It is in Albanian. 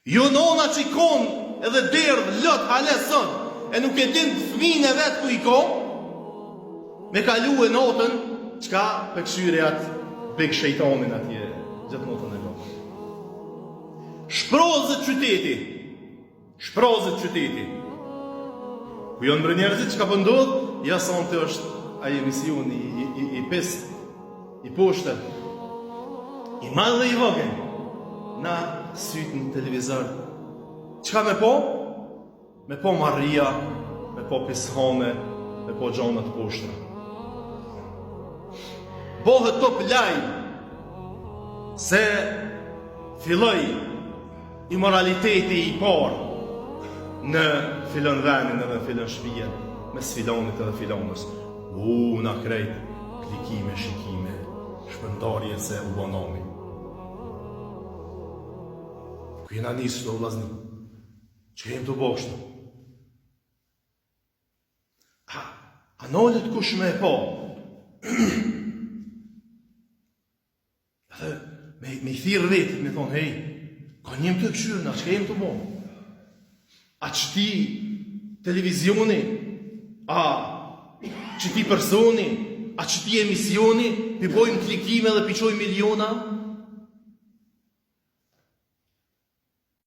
Jo nona që i konë edhe derdh, lët, halesën, e nuk e din fëmin e vetë ku i ko, me kalu e notën, qka për këshyre atë bek shejtonin atje, gjithë notën e notën. Shprozët qyteti. Ku janë mbre njerëzit që ka pëndodhë, ja sa në të është aji emision i pest, i poshtë, i madhe dhe i vogën, na sytë në televizor. Qka me po? Me po Maria, me po Pishone, me po gjonat poshtë. Bohët top lajmë se filloj imoraliteti i parë në filon venin edhe filon shpijen, mes filonit edhe filonës. Na krejt, klikime, shikime, shpëndarje se u bonomi. Ku jena njësë të vlazni, që jem të boshtë. A nollet kush me e po? Edhe me i thirë vetit, me thonë, hej, ka njem të këshyrë, që jem të bo? A që ti televizioni, a që ti personi, a që ti emisioni, pi bojmë klikime dhe pi qoj miliona,